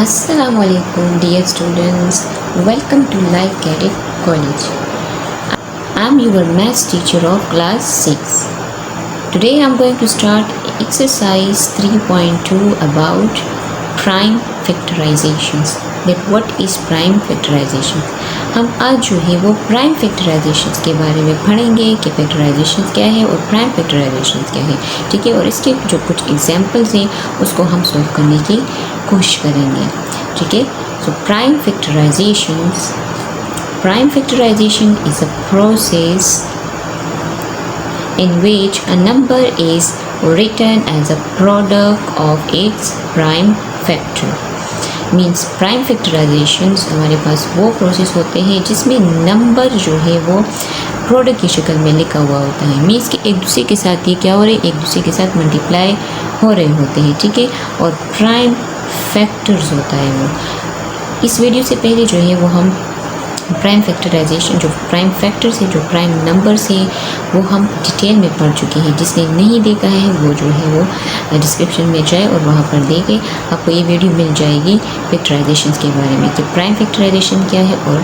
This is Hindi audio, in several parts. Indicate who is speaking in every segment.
Speaker 1: Assalamualaikum dear students, welcome to Life Cadet College. I am your maths teacher of class 6. Today I am going to start exercise 3.2 about prime factorizations. That what is prime factorization? हम आज जो है वो प्राइम फैक्टराइजेशंस के बारे में पढ़ेंगे कि फैक्टराइजेशंस क्या है और प्राइम फैक्टराइजेशंस क्या है, ठीक है। और इसके जो कुछ एग्जांपल्स हैं उसको हम सॉल्व करने की कोशिश करेंगे, ठीक है। So prime factorization is a process in which a number is written as a product of its prime factor. Means prime factorisations हमारे पास वो प्रोसेस होते हैं जिसमें नंबर जो है वो प्रोडक्ट की शक्ल में लिखा हुआ होता है। मीन्स कि एक दूसरे के साथ ये क्या हो रहे हैं, एक दूसरे के साथ मल्टीप्लाई हो रहे होते हैं, ठीक है। और प्राइम फैक्टर्स होता है वो। इस वीडियो से पहले जो है वो हम प्राइम फैक्टराइजेशन, जो प्राइम फैक्टर्स है, जो प्राइम नंबर्स है, वो हम डिटेल में पढ़ चुके हैं। जिसने नहीं देखा है वो जो है वो डिस्क्रिप्शन में जाए और वहाँ पर देखे, आपको ये वीडियो मिल जाएगी फैक्टराइजेशंस के बारे में कि प्राइम फैक्टराइजेशन क्या है और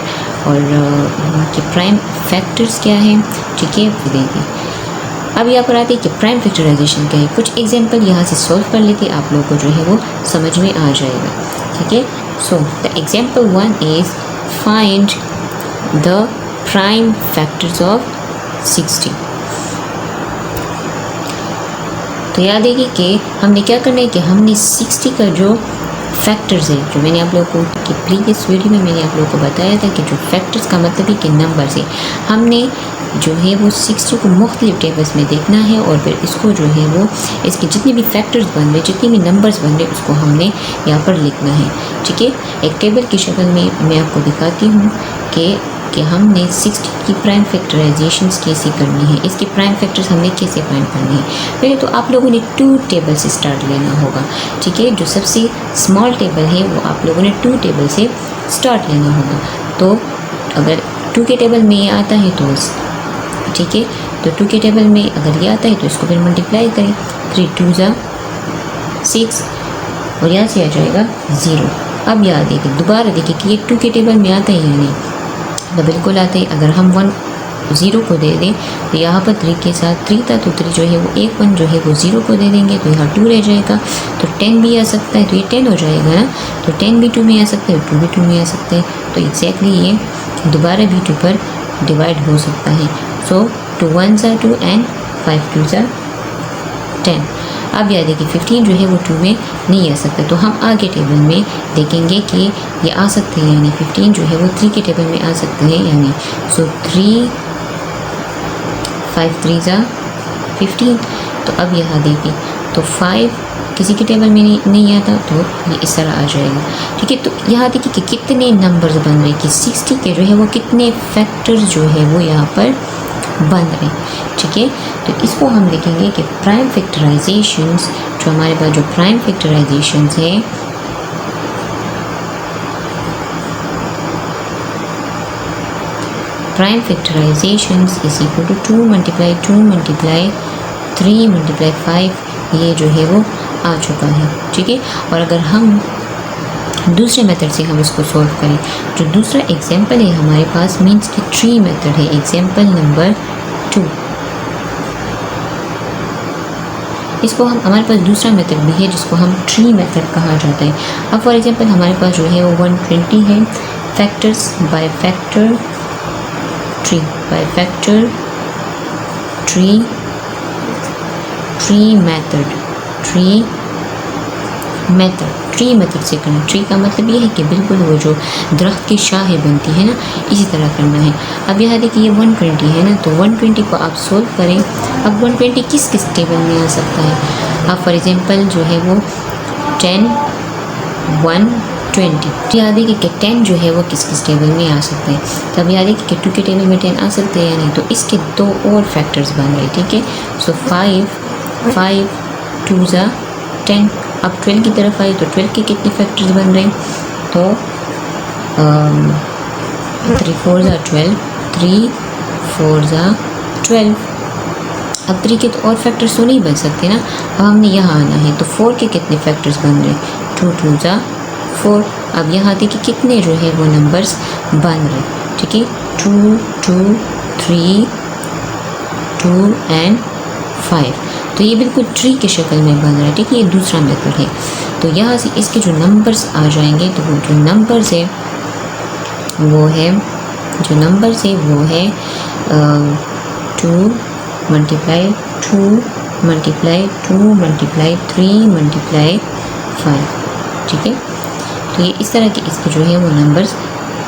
Speaker 1: कि प्राइम फैक्टर्स क्या है, ठीक है, वो देखें। अब यहाँ पर आते हैं कि प्राइम फैक्टराइजेशन क्या है। कुछ एग्जांपल यहाँ से सॉल्व कर लेते, आप लोगों को जो है वो समझ में आ जाएगा, ठीक है। So the example 1 is find the prime factors of 60। तो याद है कि हमने क्या करना है कि हमने 60 का जो फैक्टर्स है, जो मैंने आप लोगों को कि प्रीवियस वीडियो में मैंने आप लोगों को बताया था कि जो फैक्टर्स का मतलब है कि नंबर्स है, हमने जो है वो 60 को मुख्तलिफ टेबल्स में देखना है और फिर इसको जो है वो इसके जितने भी फैक्टर्स बन रहे, जितने भी नंबर्स बन रहे, उसको हमने यहाँ पर लिखना है, ठीक है। एक टेबल की शक्ल में मैं आपको दिखाती हूँ कि हमने 60 की प्राइम फैक्टराइजेशंस कैसे करनी है, इसके प्राइम फैक्टर्स हमने कैसे फाइंड करने हैं। पहले तो आप लोगों ने 2 टेबल से स्टार्ट लेना होगा, ठीक है। जो सबसे स्मॉल टेबल है वो आप लोगों ने 2 टेबल से स्टार्ट लेना होगा। तो अगर 2 के टेबल में ये आता है तो ठीक है, तो 2 के टेबल में अगर ये आता है तो इसको फिर मल्टीप्लाई करें, 3 2 ज़ा 6 और यहाँ से आ जाएगा 0। अब याद देखिए, दोबारा देखिए कि ये 2 के टेबल में आता है या नहीं, तो बिल्कुल आते हैं। अगर हम 1 0 को दे दें तो यहाँ पर 3 के साथ 3 था तो 3 जो है वो 1 1 जो है वो 0 को दे देंगे तो यहाँ 2 रह जाएगा। तो 10 भी आ सकता है तो ये 10 हो जाएगा ना, तो 10 भी 2 में आ सकता है, 2 भी 2 में आ सकते हैं, तो एग्जैक्टली ये दोबारा भी 2 पर डिवाइड हो सकता है। सो 2 1 ज़ा 2 एंड 5 2 ज़ा 10। अब याद है कि 15 जो है वो 2 में नहीं आ सकता, तो हम आगे टेबल में देखेंगे कि ये आ सकते हैं यानी 15 जो है वो 3 के टेबल में आ सकते हैं यानी। सो 3 5 3 ज़ा 15। तो अब यहाँ देखिए तो 5 किसी के टेबल में नहीं आता तो ये इस तरह आ जाएगा, ठीक है। तो यहाँ देखिए कि कितने नंबर्स बन रहे हैं कि 60 के जो है वो कितने फैक्टर्स जो है वो यहाँ पर बन रहे हैं, ठीक है। तो इसको हम देखेंगे कि प्राइम फैक्टराइजेशंस, जो हमारे पास जो प्राइम फैक्टराइजेशंस है, prime factorizations is equal to 2 multiply 2 multiply 3 multiply 5, ये जो है वो आ चुका है, ठीक है। और अगर हम दूसरे मेथड से हम इसको सॉल्व करें, जो दूसरा एग्जांपल है हमारे पास मीन्स कि ट्री मेथड है, एग्जांपल नंबर 2। इसको हम हमारे पास दूसरा मेथड भी है जिसको हम ट्री मेथड कहा जाता है। अब फॉर एग्जांपल हमारे पास जो है वो 120 है, factors by factor tree, by factor tree method से करना। ट्री का मतलब ये है कि बिल्कुल वो जो दरख्त की शाखें बनती है ना, इसी तरह करना है। अब यहाँ देखिए ये 120 है ना, तो 120 को आप सोल्व करें। अब 120 किस किस टेबल में आ सकता है, आप फॉर एग्जांपल जो है वो 10 120, याद है कि 10 जो है वो किस किस टेबल में आ सकते हैं। तब याद है कि 2 के टेबल में 10 आ सकते हैं या नहीं, तो इसके 2 और फैक्टर्स बन रहे, ठीक है। सो 5 2 ज़ा 10। अब 12 की तरफ आए तो 12 के कितने फैक्टर्स बन रहे हैं, तो 3 4 ज़ा 12, 3 4 ज़ा 12। अब 3 के तो और फैक्टर्स तो नहीं बन सकते ना, अब हमने यहाँ आना है। तो 4 के कितने फैक्टर्स बन रहे हैं, 2 2 ज़ा 4। अब यहाँ देखिए कितने जो है वो नंबर्स बन रहे, ठीक है, 2 2 3 2 एंड 5। तो ये बिल्कुल ट्री की शक्ल में बन रहा है, ठीक है, ये दूसरा मेथड है। तो यहाँ से इसके जो नंबर्स आ जाएंगे, तो वो जो नंबर्स है वो है 2 मल्टीप्लाई 2 मल्टीप्लाई 2 मल्टीप्लाई 3 मल्टीप्लाई 5, ठीक है। तो ये इस तरह के इसके जो है वो नंबर्स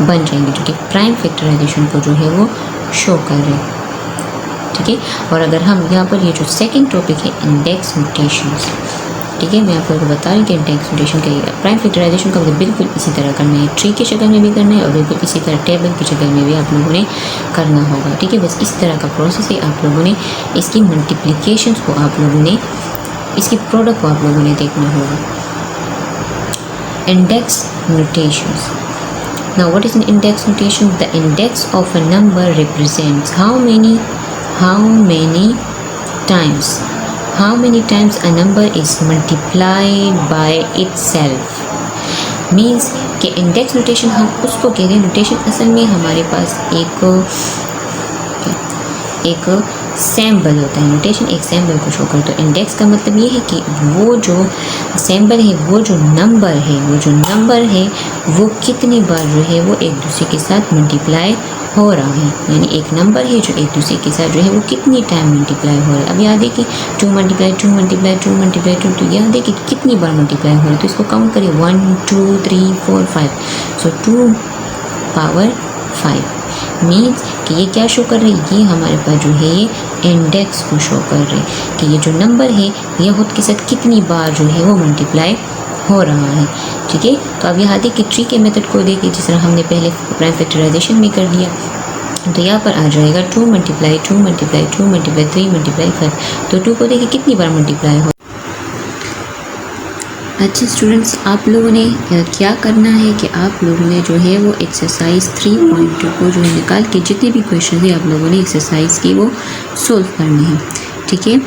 Speaker 1: बन जाएंगे जो कि प्राइम फैक्टराइजेशन को जो है वो शो कर रहे हैं, ठीक है। और अगर हम यहाँ पर ये जो सेकंड टॉपिक है इंडेक्स नोटेशंस, ठीक है, मैं आप लोगों को बता रही कि इंडेक्स नोटेशन का प्राइम फैक्टराइजेशन का मतलब बिल्कुल इसी तरह करना है, ट्री की शक्ल में भी करना है और बिल्कुल इसी तरह टेबल की शक्ल में भी आप लोगों ने करना होगा, ठीक है। बस इस तरह का प्रोसेस है, आप लोगों ने इसकी मल्टीप्लिकेशंस को आप लोगों ने इसकी प्रोडक्ट को आप लोगों ने देखना होगा। Index notations. Now what is an index notation? The index of a number represents how many times a number is multiplied by itself. Means कि इंडेक्स नोटेशन हम उसको कहते हैं, नोटेशन असल में हमारे पास एक सैम्बल होता है, नोटेशन एक सैम्बल को शो करता है। तो इंडेक्स का मतलब ये है कि वो जो सैम्बल है, वो जो नंबर है वो कितनी बार जो है वो एक दूसरे के साथ मल्टीप्लाई हो रहा है, यानी एक नंबर है जो एक दूसरे के साथ जो है वो कितनी टाइम मल्टीप्लाई हो रहा है। अब यहाँ देखिए 2 मल्टीप्लाई 2 मल्टीप्लाई 2 मल्टीप्लाई 2, तो यहाँ देखिए कितनी बार मल्टीप्लाई हो रहा है, तो इसको काउंट करिए 1 2 3 4 5, सो 2 पावर 5 मीन्स कि ये क्या शो कर रहे हैं, ये हमारे पास जो है ये इंडेक्स को शो कर रहे हैं कि ये जो नंबर है ये खुद के साथ कितनी बार जो है वो मल्टीप्लाई हो रहा है, ठीक है। तो अब यहाँ देखिए ट्री के मेथड को देखिए, जिस तरह हमने पहले प्राइम फैक्टराइजेशन में कर लिया, तो यहाँ पर आ जाएगा 2 मल्टीप्लाई 2 मल्टीप्लाई 2 मल्टीप्लाई 3 मल्टीप्लाई 5। तो 2 को देखिए कितनी बार मल्टीप्लाई हो। अच्छा स्टूडेंट्स, आप लोगों ने क्या करना है कि आप लोगों ने जो है वो एक्सरसाइज 3.2 को जो है निकाल के जितने भी क्वेश्चन है आप लोगों ने एक्सरसाइज की वो सोल्व करने हैं, ठीक है।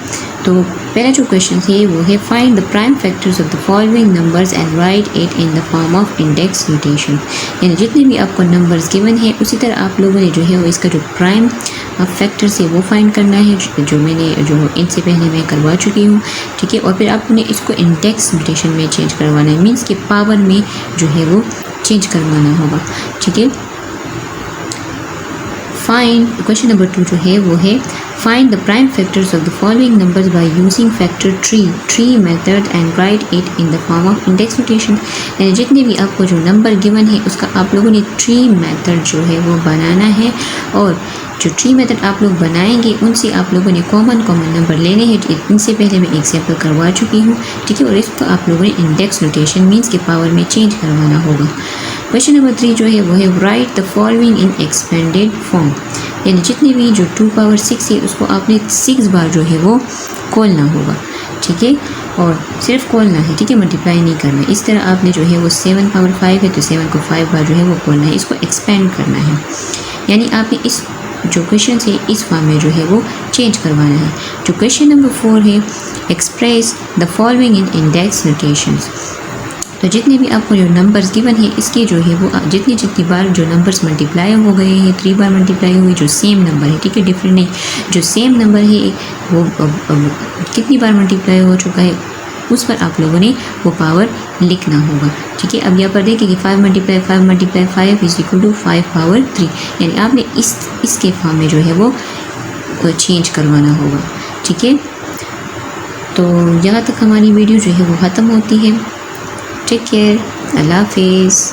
Speaker 1: तो पहला जो क्वेश्चन है वो है find the prime factors of the following numbers and right it in the form of index notation. यानी जितने भी आपको नंबर्स गिवन है उसी तरह आप लोगों ने जो है वो इसका जो प्राइम फैक्टर्स है वो फाइंड करना है, जो इनसे पहले मैं करवा चुकी हूँ, ठीक है। और फिर आपने इसको इंडेक्स नोटेशन में चेंज करवाना है, मीन्स कि पावर में जो है वो चेंज करवाना होगा, ठीक है। क्वेश्चन नंबर 2 जो है वो है find the prime factors of the following numbers by using factor tree method and right it in the form of index notation. यानी जितने भी आपको जो नंबर गिवन है उसका आप लोगों ने ट्री मेथड जो है वो बनाना है, और जो ट्री मेथड आप लोग बनाएंगे उनसे आप लोगों ने कॉमन नंबर लेने हैं। इनसे पहले मैं एग्जाम्पल करवा चुकी हूँ, ठीक है। और इसको आप लोगों ने इंडेक्स नोटेशन मीन्स के पावर में चेंज करवाना होगा। क्वेश्चन नंबर 3 जो है वो है right the following in expanded form. यानी जितनी भी जो 2 पावर 6 है उसको आपने 6 बार जो है वो खोलना होगा, ठीक है। और सिर्फ खोलना है, ठीक है, मल्टीप्लाई नहीं करना है। इस तरह आपने जो है वो 7 पावर 5 है तो 7 को 5 बार जो है वो खोलना है, इसको एक्सपेंड करना है। यानी आपने इस जो क्वेश्चन है इस फॉर्म में जो है वो चेंज करवाना है। जो क्वेश्चन नंबर 4 है express the following in index notations. तो जितने भी आपको जो नंबर्स गिवन है इसके जो है वो जितनी बार जो नंबर्स मल्टीप्लाई हो गए हैं, 3 बार मल्टीप्लाई हुई, जो सेम नंबर है, ठीक है, डिफरेंट नहीं, जो सेम नंबर है वो कितनी बार मल्टीप्लाई हो चुका है उस पर आप लोगों ने वो पावर लिखना होगा, ठीक है। अब यहाँ पर देखिए कि 5 multiply 5 is equal to 5 power 3, यानी आपने इसके फॉर्म में जो है वो चेंज करवाना होगा, ठीक है। तो यहाँ तक हमारी वीडियो जो है वो ख़त्म होती है। टेक केयर, अल्लाह हाफिज़।